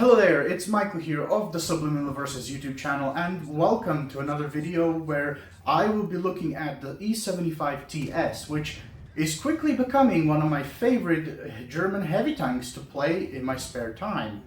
Hello there, it's Michael here of the Subliminal Versus YouTube channel, and welcome to another video where I will be looking at the E75TS, which is quickly becoming one of my favorite German heavy tanks to play in my spare time.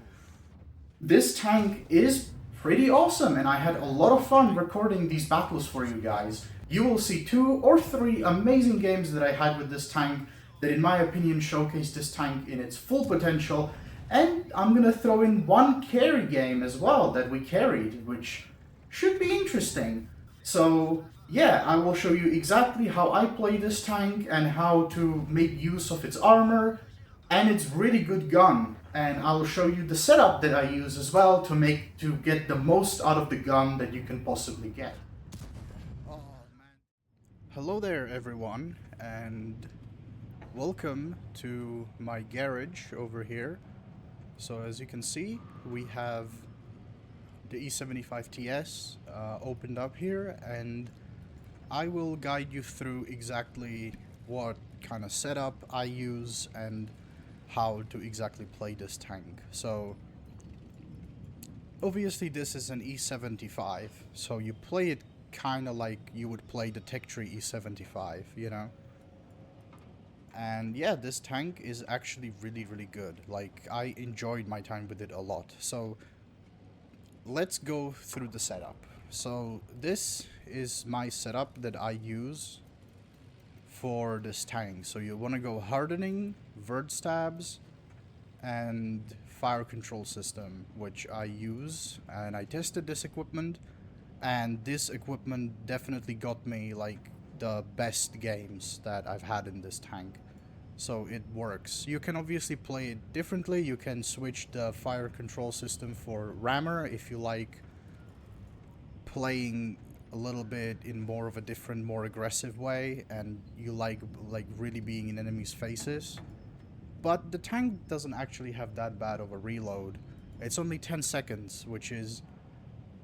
This tank is pretty awesome, and I had a lot of fun recording these battles for you guys. You will see 2 or 3 amazing games that I had with this tank that in my opinion showcase this tank in its full potential. And I'm gonna throw in one carry game as well that we carried, which should be interesting. So yeah, I will show you exactly how I play this tank and how to make use of its armor and its really good gun. And I will show you the setup that I use as well to get the most out of the gun that you can possibly get. Oh man. Hello there everyone, and welcome to my garage over here. So as you can see, we have the E75TS opened up here, and I will guide you through exactly what kind of setup I use and how to exactly play this tank. So obviously this is an E75, so you play it kind of like you would play the Tech Tree E75, you know? And yeah, this tank is actually really good. Like, I enjoyed my time with it a lot. So let's go through the setup. So this is my setup that I use for this tank. So you want to go hardening, vert stabs, and fire control system, which I use. And I tested this equipment, and this equipment definitely got me like the best games that I've had in this tank. So it works. You can obviously play it differently. You can switch the fire control system for rammer if you like playing a little bit in more of a different, more aggressive way, and you like really being in enemies' faces. But the tank doesn't actually have that bad of a reload. It's only 10 seconds, which is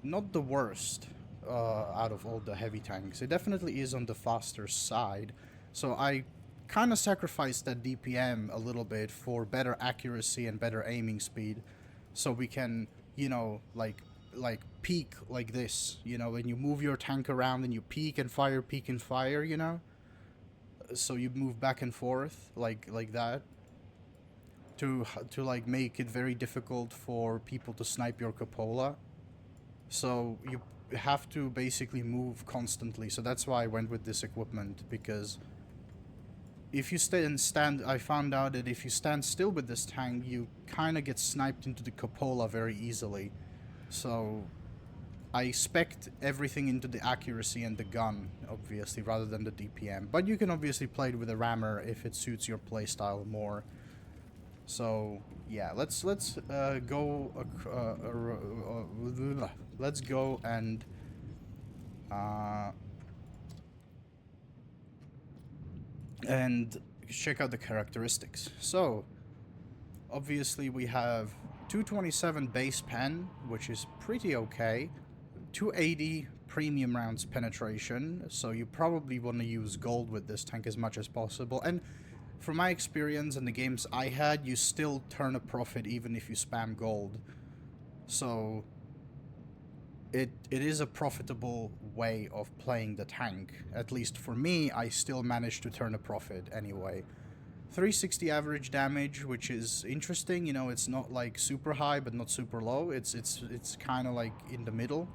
not the worst out of all the heavy tanks. It definitely is on the faster side. So I kind of sacrificed that DPM a little bit for better accuracy and better aiming speed, so we can, you know, like peek like this, you know, when you move your tank around and you peek and fire, you know, so you move back and forth like that to like make it very difficult for people to snipe your cupola. So you have to basically move constantly. So that's why I went with this equipment, because if you I found out that if you stand still with this tank, you kind of get sniped into the cupola very easily. So I spec'd everything into the accuracy and the gun, obviously, rather than the DPM. But you can obviously play it with a rammer if it suits your playstyle more. So yeah, let's go and check out the characteristics. So obviously we have 227 base pen, which is pretty okay, 280 premium rounds penetration, so you probably want to use gold with this tank as much as possible. And from my experience in the games I had, you still turn a profit even if you spam gold. So it is a profitable way of playing the tank. At least for me, I still managed to turn a profit anyway. 360 average damage, which is interesting. You know, it's not like super high but not super low. It's kind of like in the middle.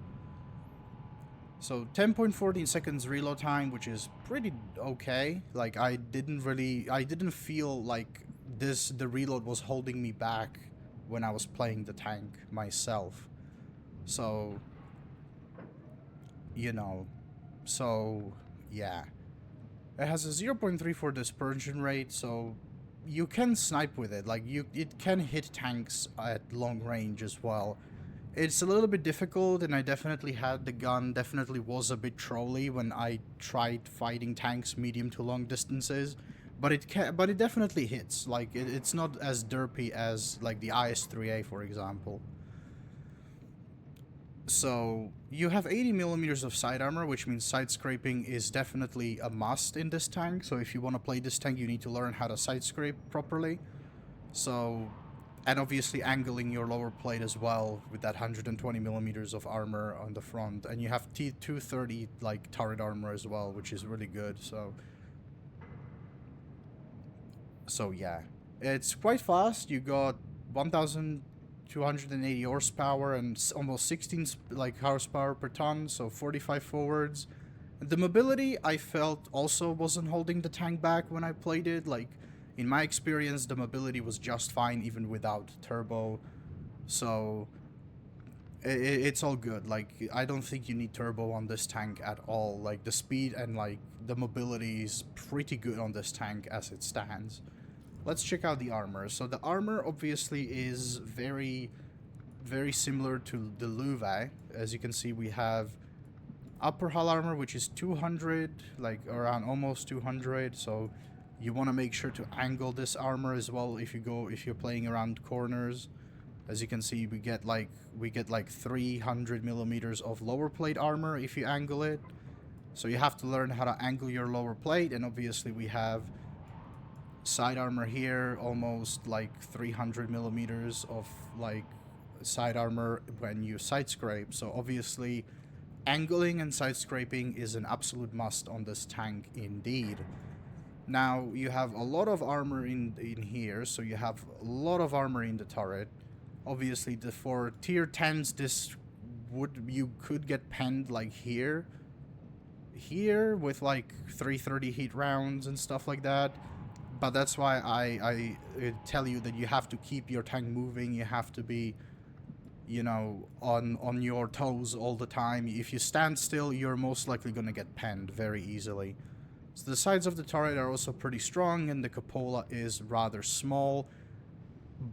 So 10.14 seconds reload time, which is pretty okay. Like, I didn't feel like the reload was holding me back when I was playing the tank myself. So, you know, so yeah. It has a 0.34 dispersion rate, so you can snipe with it. Like, it can hit tanks at long range as well. It's a little bit difficult, and I definitely had the gun, definitely was a bit trolly when I tried fighting tanks medium to long distances. But it definitely hits. Like, it's not as derpy as like the IS-3A, for example. So you have 80 millimeters of side armor, which means side scraping is definitely a must in this tank. So if you want to play this tank, you need to learn how to side scrape properly. So And obviously angling your lower plate as well with that 120 millimeters of armor on the front. And you have T230 like turret armor as well, which is really good. So yeah, it's quite fast. You got 1,280 horsepower and almost 16 like horsepower per ton, so 45 forwards. The mobility I felt also wasn't holding the tank back when I played it. Like, in my experience, the mobility was just fine even without turbo. So it's all good. Like, I don't think you need turbo on this tank at all. Like, the speed and like the mobility is pretty good on this tank as it stands. Let's check out the armor. So the armor obviously is very similar to the Louvre. As you can see, we have upper hull armor, which is 200, like around almost 200. So you want to make sure to angle this armor as well if you're playing around corners. As you can see, we get like 300 millimeters of lower plate armor if you angle it. So you have to learn how to angle your lower plate, and obviously we have side armor here, almost like 300 millimeters of like side armor when you side scrape. So obviously angling and side scraping is an absolute must on this tank indeed. Now you have a lot of armor in here, so you have a lot of armor in the turret. Obviously for tier 10s you could get penned like here with like 330 heat rounds and stuff like that. But that's why I tell you that you have to keep your tank moving. You have to be, you know, on your toes all the time. If you stand still, you're most likely going to get penned very easily. So the sides of the turret are also pretty strong, and the cupola is rather small.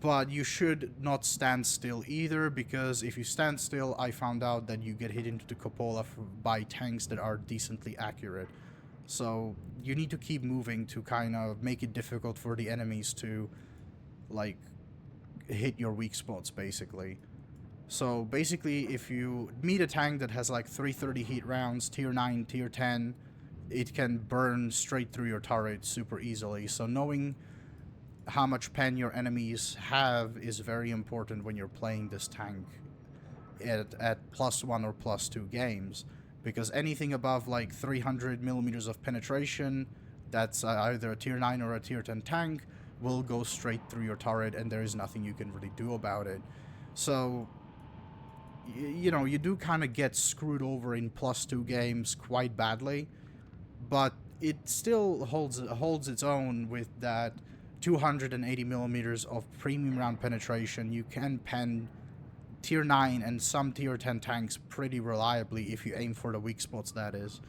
But you should not stand still either, because if you stand still, I found out that you get hit into the cupola by tanks that are decently accurate. So you need to keep moving to kind of make it difficult for the enemies to, like, hit your weak spots, basically. So basically, if you meet a tank that has like 330 heat rounds, tier 9, tier 10, it can burn straight through your turret super easily. So knowing how much pen your enemies have is very important when you're playing this tank at +1 or +2 games. Because anything above like 300 millimeters of penetration, that's either a tier 9 or a tier 10 tank, will go straight through your turret, and there is nothing you can really do about it. So, you know, you do kind of get screwed over in +2 games quite badly, but it still holds its own with that 280 millimeters of premium round penetration. You can pen tier 9 and some tier 10 tanks pretty reliably if you aim for the weak spots, that is.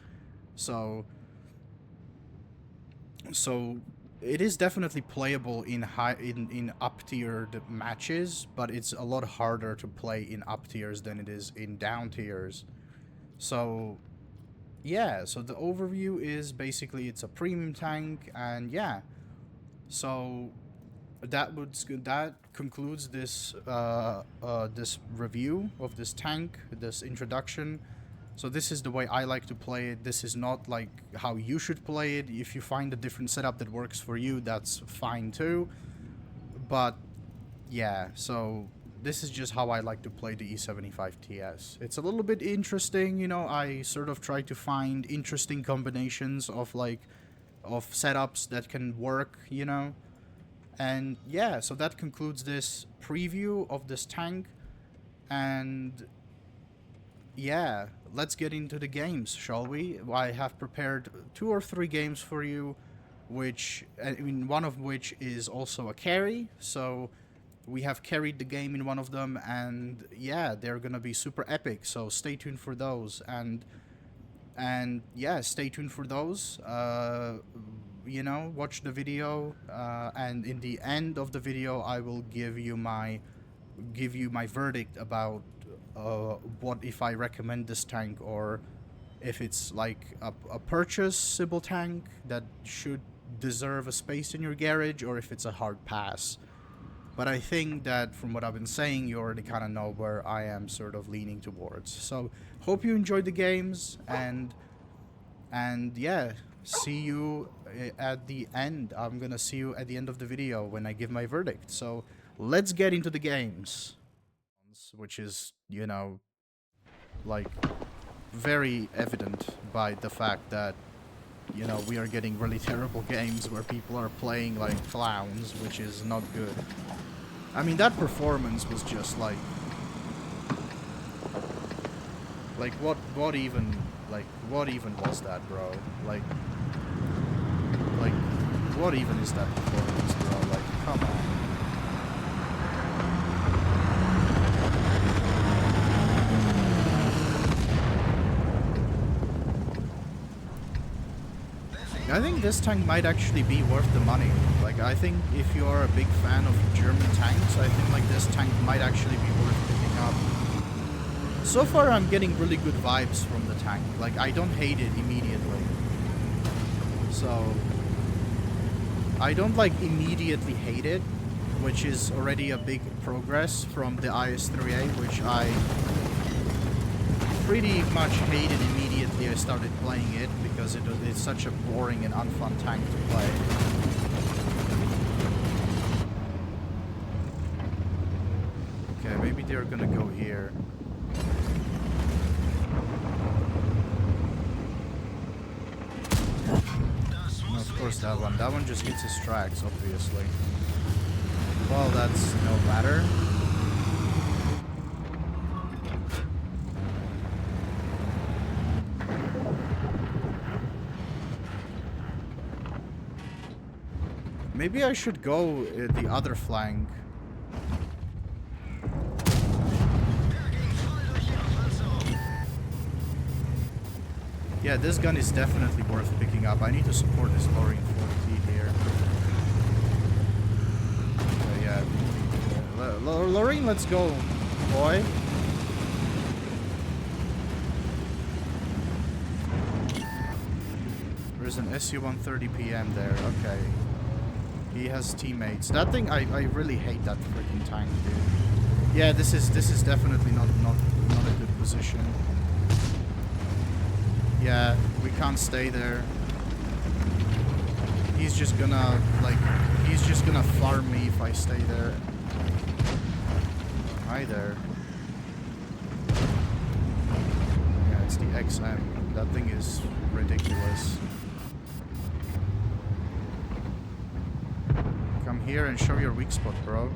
So it is definitely playable in up tiered matches, but it's a lot harder to play in up tiers than it is in down tiers. So yeah, so the overview is basically it's a premium tank, and yeah, so that concludes this this review of this tank, this introduction. So this is the way I like to play it. This is not like how you should play it. If you find a different setup that works for you, that's fine too. But yeah, so this is just how I like to play the E75 TS. It's a little bit interesting, you know. I sort of try to find interesting combinations of setups that can work, you know. And yeah, so that concludes this preview of this tank. And yeah, let's get into the games, shall we? I have prepared 2 or 3 games for you, which, I mean, one of which is also a carry. So we have carried the game in one of them, and yeah, they're gonna be super epic. So stay tuned for those. And yeah, stay tuned for those. You know, watch the video, and in the end of the video, I will give you my verdict about what if I recommend this tank, or if it's like a purchase-able tank that should deserve a space in your garage, or if it's a hard pass. But I think that from what I've been saying, you already kind of know where I am sort of leaning towards. So hope you enjoyed the games, and yeah, see you at the end. I'm gonna see you at the end of the video when I give my verdict. So let's get into the games. Which is, you know, like, very evident by the fact that, you know, we are getting really terrible games where people are playing like clowns, which is not good. I mean, that performance was just like what even was that, bro? Like, what even is that performance, bro? Like, come on. I think this tank might actually be worth the money. Like, I think if you are a big fan of German tanks, I think like this tank might actually be worth picking up. So far, I'm getting really good vibes from the tank. Like, I don't hate it immediately. So, I don't like immediately hate it, which is already a big progress from the IS-3A, which I pretty much hated immediately I started playing it, because it's such a boring and unfun tank to play. Okay, maybe they're gonna go here. No, of course that one. That one just hits his tracks, obviously. Well, that's no matter. Maybe I should go the other flank. Yeah, this gun is definitely worth picking up. I need to support this lowering 40T here. So yeah. Lorraine, let's go, boy. There's an SU-130 PM there. Okay. He has teammates. That thing, I really hate that freaking tank, dude. Yeah, this is definitely not a good position. Yeah, we can't stay there. He's just gonna, like, he's just gonna farm me if I stay there. Hi there. Yeah, it's the XM. That thing is ridiculous. Come here and show your weak spot, bro.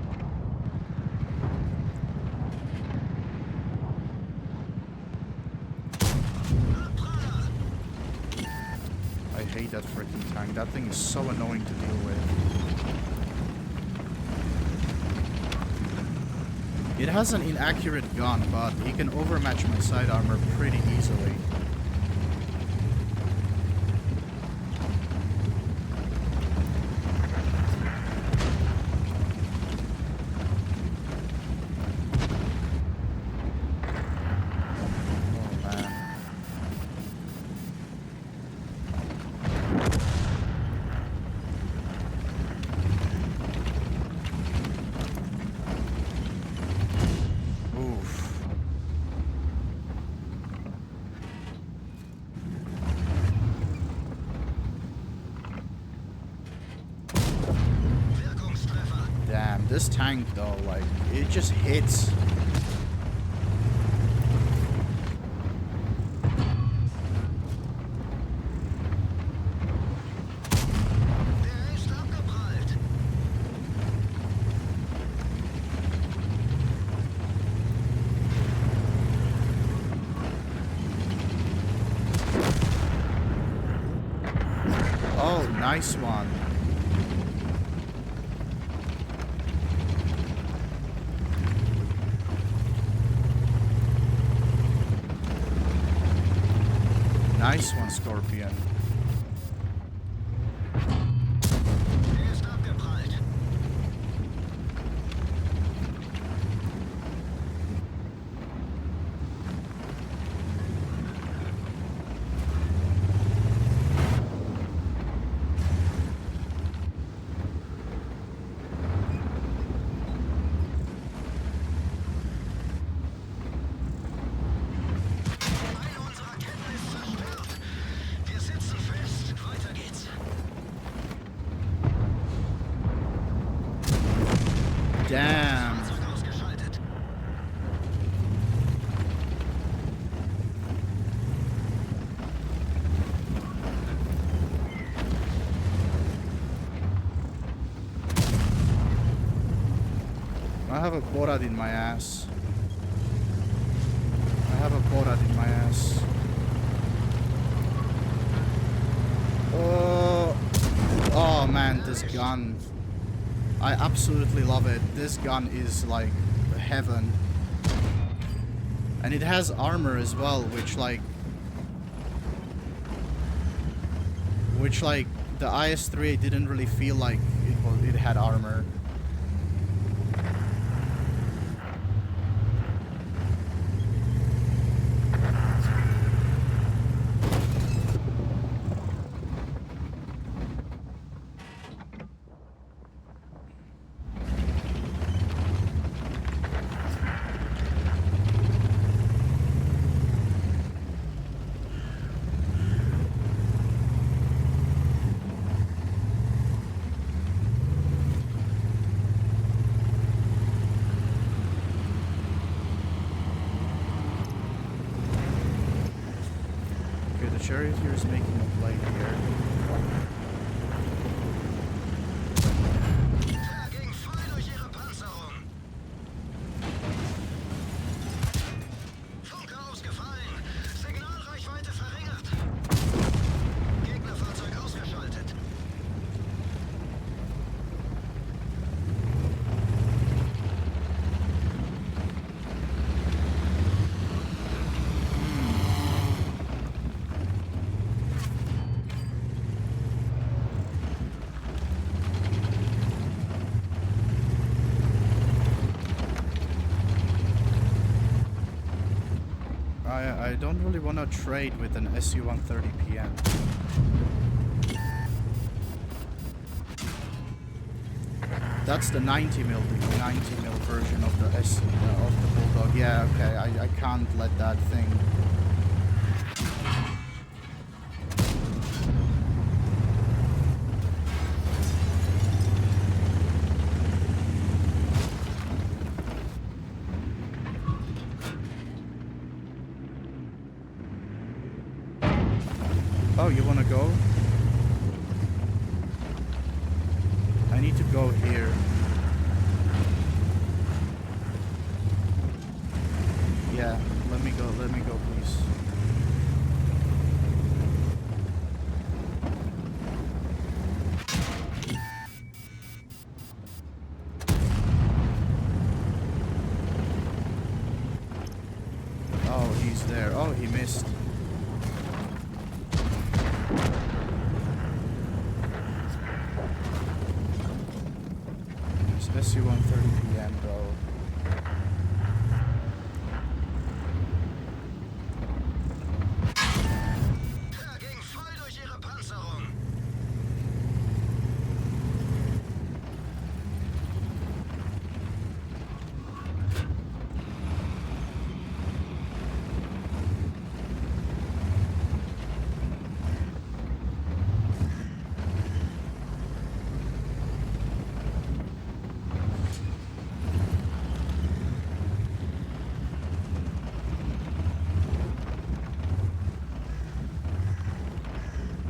I hate that freaking tank. That thing is so annoying to deal with. It has an inaccurate gun, but it can overmatch my side armor pretty easily. This tank, though, like, it just hits. Oh, nice one. Nice one, Scorpion. have a Borat in my ass. I have a Borat in my ass. Oh man, this gun. I absolutely love it. This gun is like heaven. And it has armor as well, which like the IS-3 didn't really feel like it had armor. Charioteer is making a play here. Ging voll durch ihre Panzerung. Funke ausgefallen. Signalreichweite verringert. Gegnerfahrzeug ausgeschaltet. I don't really want to trade with an SU-130PM. That's the 90mm version of the Bulldog. Yeah, okay, I can't let that thing. Oh, you wanna go? I need to go here. Yeah, let me go, please. Oh, he's there. Oh, he missed. SU-130PM, bro. Ging voll durch ihre Panzerung.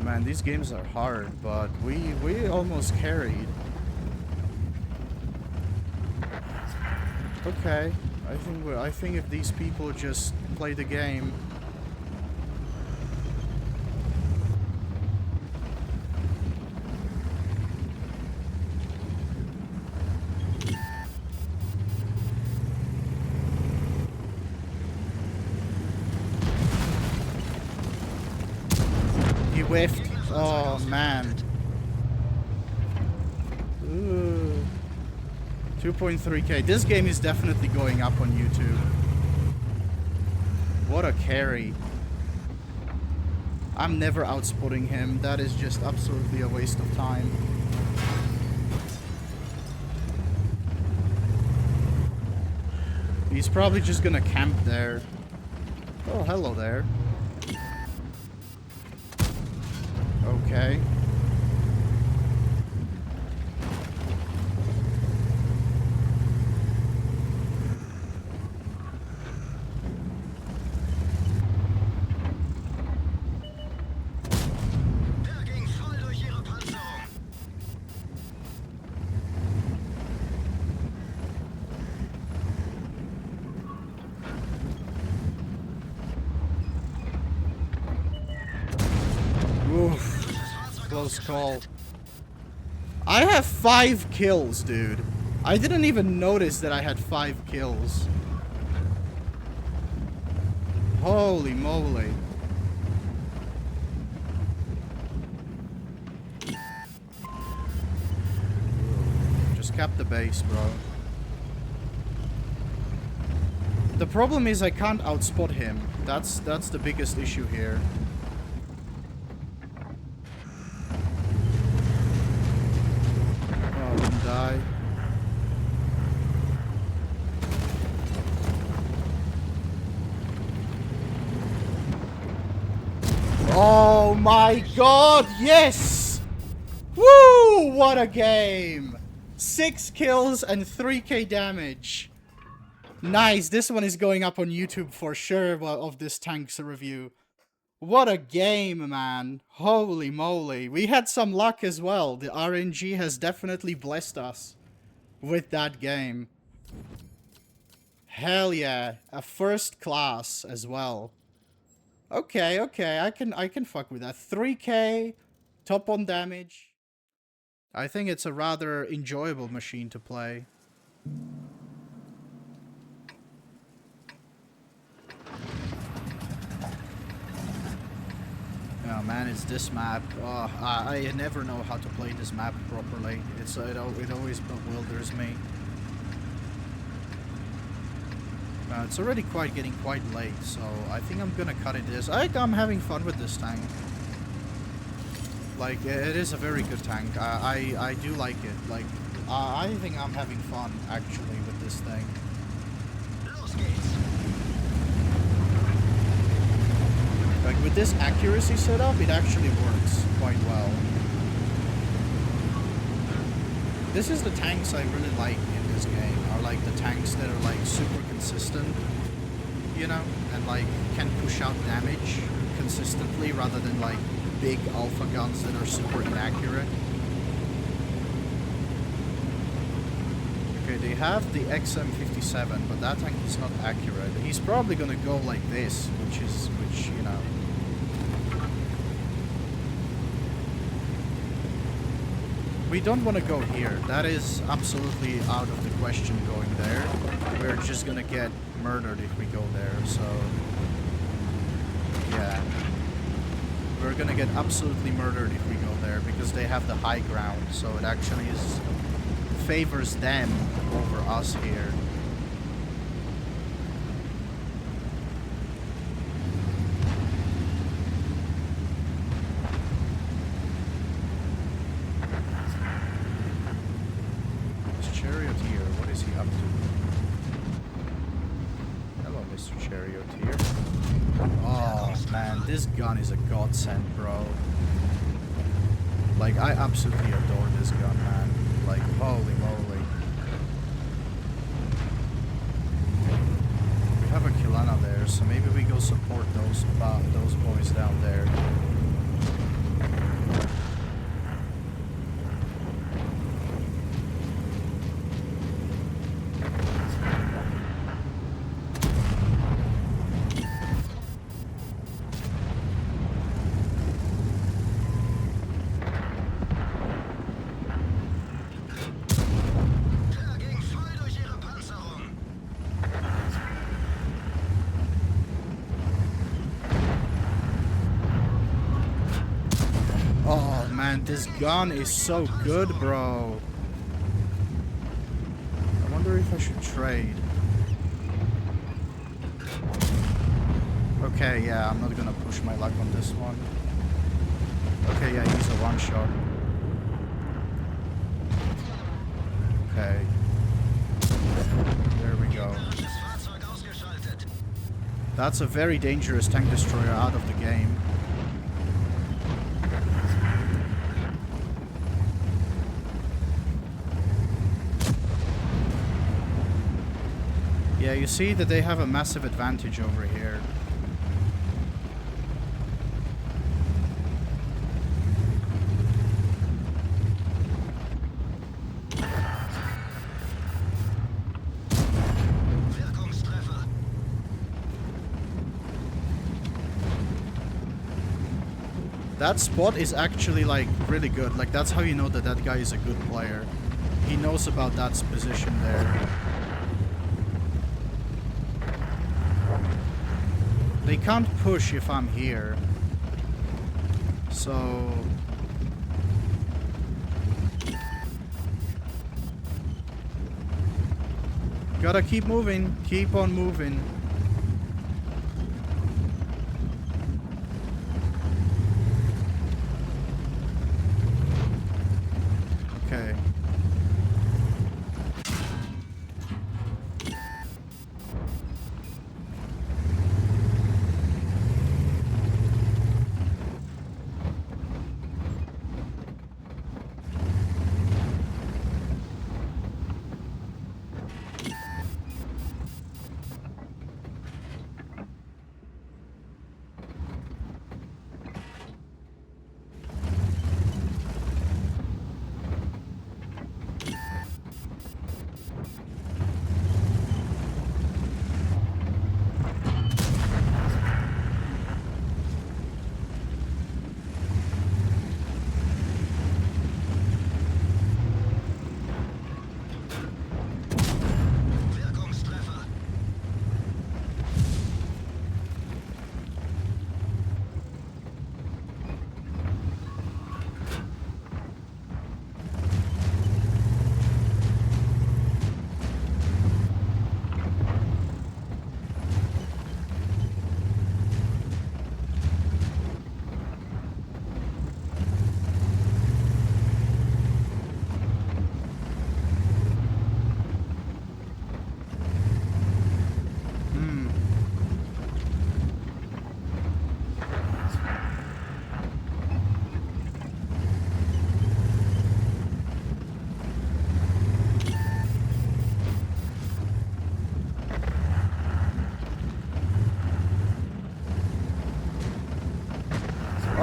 Man, these games are hard, but we almost carried. Okay, I think if these people just play the game. He whiffed. Oh man. Ooh. 2.3K. This game is definitely going up on YouTube. What a carry. I'm never outspotting him. That is just absolutely a waste of time. He's probably just gonna camp there. Oh, hello there. Okay. Ging voll durch ihre Panzerung. close call. I have 5 kills, dude. I didn't even notice that I had 5 kills. Holy moly. Just cap the base, bro. The problem is I can't outspot him. That's the biggest issue here. Oh, don't die. Oh my god, yes! Woo! What a game! 6 kills and 3k damage. Nice, this one is going up on YouTube for sure of this tank's review. What a game, man. Holy moly. We had some luck as well. The RNG has definitely blessed us with that game. Hell yeah. A first class as well. Okay, okay. I can fuck with that. 3k, top on damage. I think it's a rather enjoyable machine to play. Oh man, it's this map. Oh, I never know how to play this map properly. It always bewilders me. It's already getting quite late, so I think I'm gonna cut it this. I'm having fun with this tank. Like, it is a very good tank. I do like it. Like, I think I'm having fun actually with this thing. Like, with this accuracy setup, it actually works quite well. This is the tanks I really like in this game, are like the tanks that are like super consistent, you know, and like can push out damage consistently rather than like big alpha guns that are super inaccurate. Okay, they have the XM57, but that tank is not accurate. He's probably gonna go like this, which, you know. We don't want to go here. That is absolutely out of the question going there. We're just gonna get murdered if we go there, so... yeah. We're gonna get absolutely murdered if we go there, because they have the high ground, so it actually favors them over us here. This gun is a godsend, bro. Like, I absolutely adore this gun, man. Like, holy moly. We have a Kilana there, so maybe we go support those boys down there. This gun is so good, bro. I wonder if I should trade. Okay, yeah, I'm not gonna push my luck on this one. Okay, yeah, he's a one-shot. Okay. There we go. That's a very dangerous tank destroyer out of the game. Yeah, you see that they have a massive advantage over here. That spot is actually, like, really good. Like, that's how you know that that guy is a good player. He knows about that position there. They can't push if I'm here. So... gotta keep moving. Keep on moving. Okay. Wirkungstreffer. Hmm.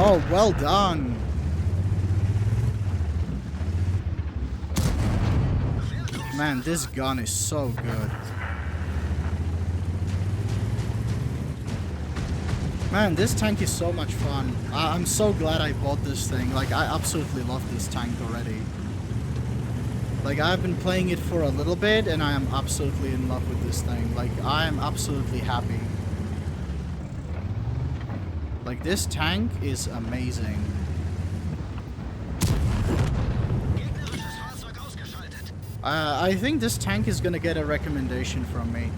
Oh, well done. Man, this gun is so good. Man, this tank is so much fun. I'm so glad I bought this thing. Like, I absolutely love this tank already. Like, I've been playing it for a little bit, and I am absolutely in love with this thing. Like, I am absolutely happy. Like, this tank is amazing. Gegnerisches Fahrzeug ausgeschaltet. I think this tank is gonna get a recommendation from me.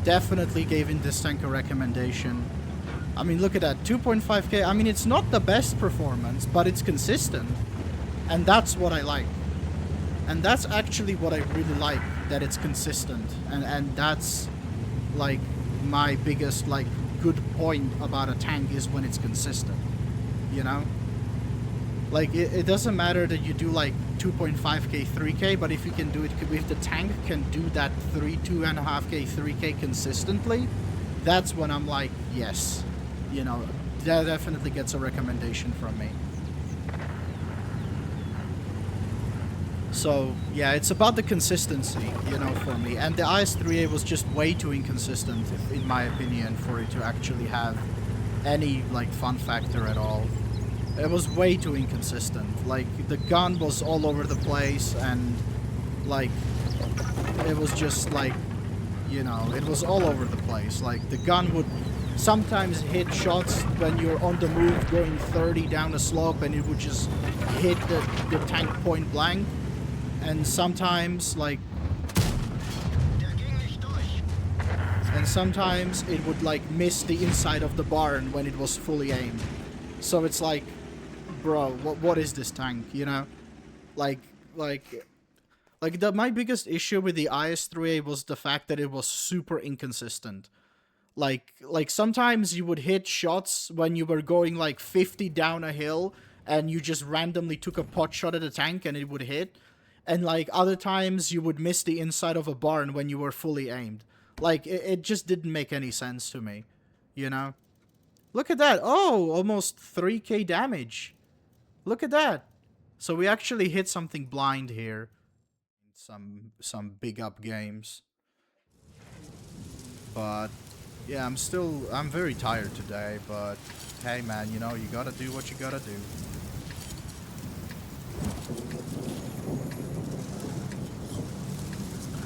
Definitely giving this tank a recommendation. I mean, look at that, 2.5k. I mean, it's not the best performance, but it's consistent. And that's what I like. And that's actually what I really like, that it's consistent. And that's, like, my biggest, like, good point about a tank is when it's consistent. You know? Like, it doesn't matter that you do, like, 2.5k, 3k, but if you can do it, if the tank can do that 2.5k, 3k consistently, that's when I'm like, yes. You know, that definitely gets a recommendation from me. So, yeah, it's about the consistency, you know, for me. And the IS-3A was just way too inconsistent, in my opinion, for it to actually have any, like, fun factor at all. It was way too inconsistent. Like, the gun was all over the place, and, like, it was just, like, you know, it was all over the place. Like, the gun would sometimes hit shots when you're on the move going 30 down a slope, and it would just hit the tank point blank. And sometimes, like, Der ging nicht durch. and sometimes it would, like, miss the inside of the barn when it was fully aimed. So it's like, bro, what is this tank, you know? Like, my biggest issue with the IS-3A was the fact that it was super inconsistent. Like sometimes you would hit shots when you were going like 50 down a hill and you just randomly took a pot shot at a tank and it would hit. And like other times you would miss the inside of a barn when you were fully aimed. Like it just didn't make any sense to me, you know? Look at that. Oh, almost 3k damage. Look at that. So we actually hit something blind here. Some big up games. But Yeah, I'm very tired today, but hey man, you know, you gotta do what you gotta do.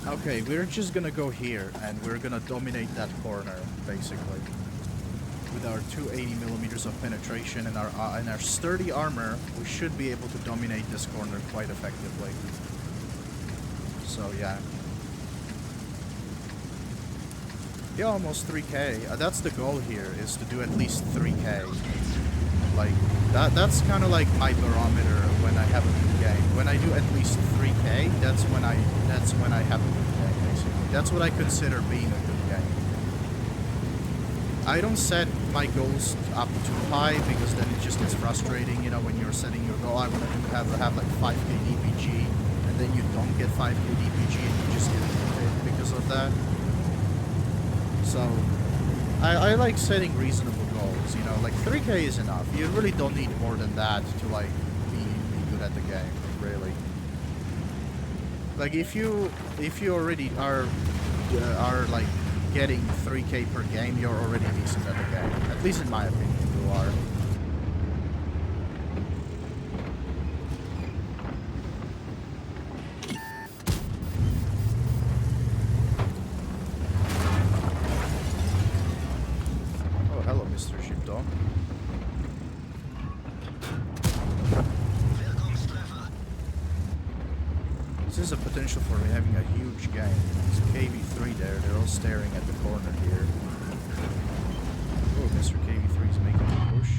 Okay, we're just gonna go here and we're gonna dominate that corner, basically. With our 280 millimeters of penetration and our sturdy armor, we should be able to dominate this corner quite effectively. So yeah. Yeah, almost 3k. That's the goal here, is to do at least 3k. Like, that's kind of like my barometer when I have a good game. When I do at least 3k, that's when I have a good game, basically. That's what I consider being a good game. I don't set my goals up too high, because then it just gets frustrating, you know, when you're setting your goal. I want to have like 5k DPG, and then you don't get 5k DPG, and you just get hit because of that. So, I like setting reasonable goals, you know, like 3k is enough. You really don't need more than that to, like, be good at the game, really. Like, if you already are like, getting 3k per game, you're already decent at the game. At least in my opinion, you are. This is a potential for having a huge game. It's KV3 there, they're all staring at the corner here. Oh, Mr. KV3 is making a push.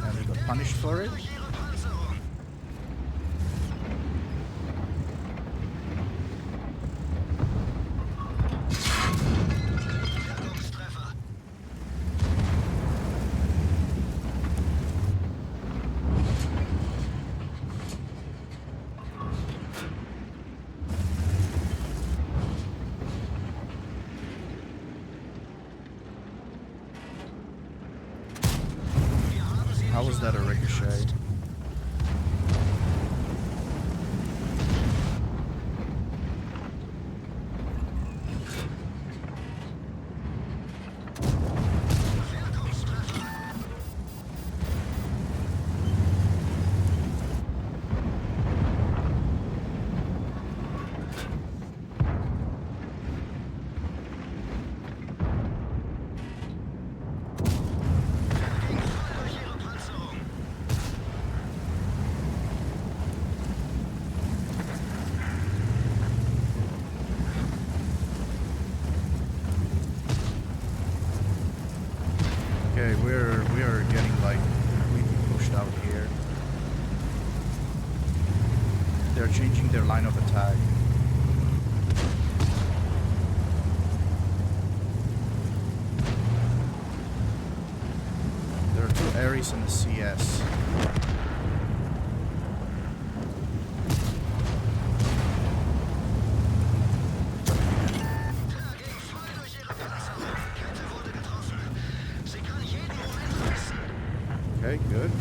And he got punished for it. How was that a ricochet? Okay, we are getting like completely pushed out here. They're changing their line of attack. There are two Ares and a CS. Okay, good.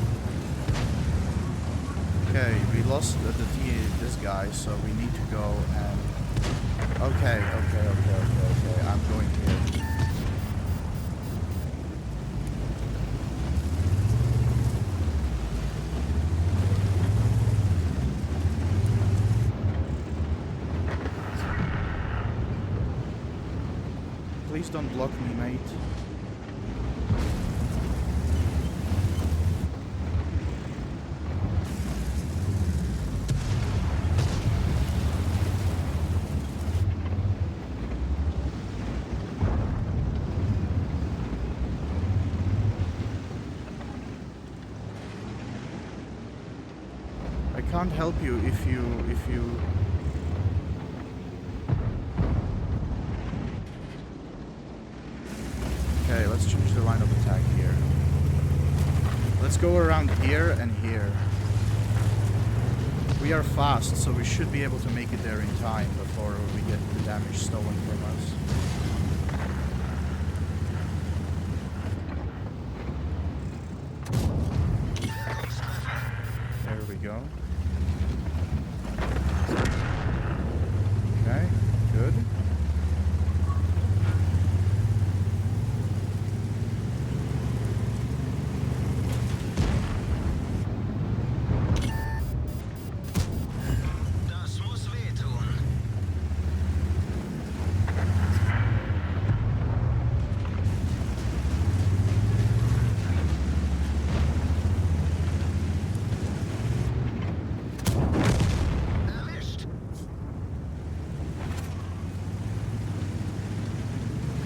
Okay, we lost this guy, so we need to go and... Okay, I'm going here. Please don't block me, mate. I can't help you if you... Okay, let's change the line of attack here. Let's go around here and here. We are fast, so we should be able to make it there in time before we get the damage stolen from us. There we go. Okay, good.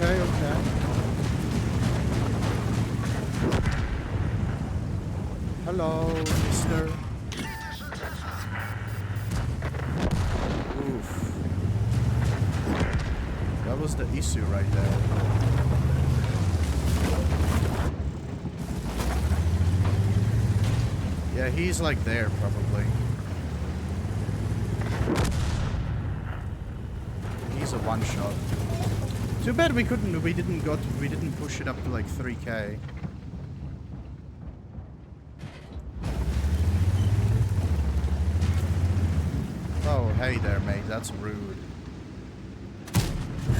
Okay, okay. Hello, mister. Oof. That was the issue right there. Yeah, he's like there probably. He's a one shot. Too bad we didn't push it up to like 3K. Oh, hey there, mate. That's rude.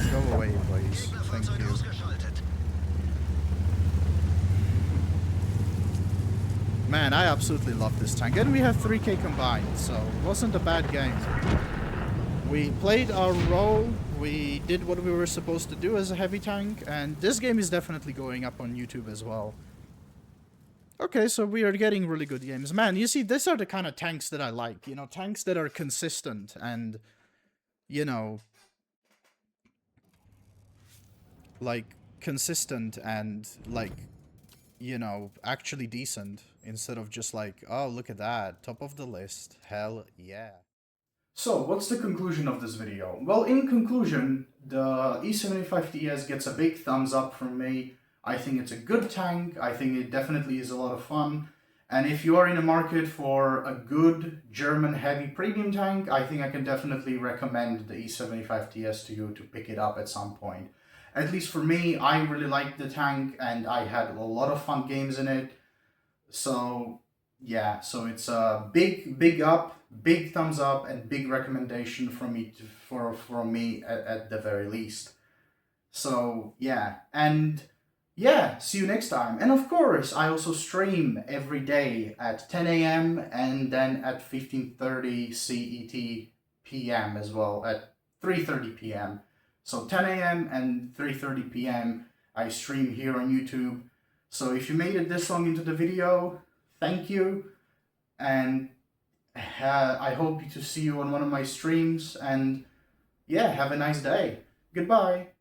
Go away, please. Thank Gegnerfahrzeug you. ausgeschaltet. Man, I absolutely love this tank. And we have 3K combined, so it wasn't a bad game. We played our role, we did what we were supposed to do as a heavy tank, and this game is definitely going up on YouTube as well. Okay, so we are getting really good games. Man, you see, these are the kind of tanks that I like. You know, tanks that are consistent and, you know, like, consistent and, like, you know, actually decent. Instead of just like, oh, look at that, top of the list. Hell yeah. So, what's the conclusion of this video? Well, in conclusion, the E75TS gets a big thumbs up from me. I think it's a good tank, I think it definitely is a lot of fun, and if you are in a market for a good German heavy premium tank, I think I can definitely recommend the E75TS to you to pick it up at some point. At least for me, I really liked the tank and I had a lot of fun games in it. So yeah, so it's a big up, big thumbs up, and big recommendation from me from me at the very least. So yeah, and yeah, see you next time. And of course, I also stream every day at 10 a.m. and then at 15:30 CET PM as well at 3:30 p.m. So 10 a.m. and 3:30 p.m. I stream here on YouTube. So if you made it this long into the video, thank you, and I hope to see you on one of my streams, and yeah, have a nice day. Goodbye.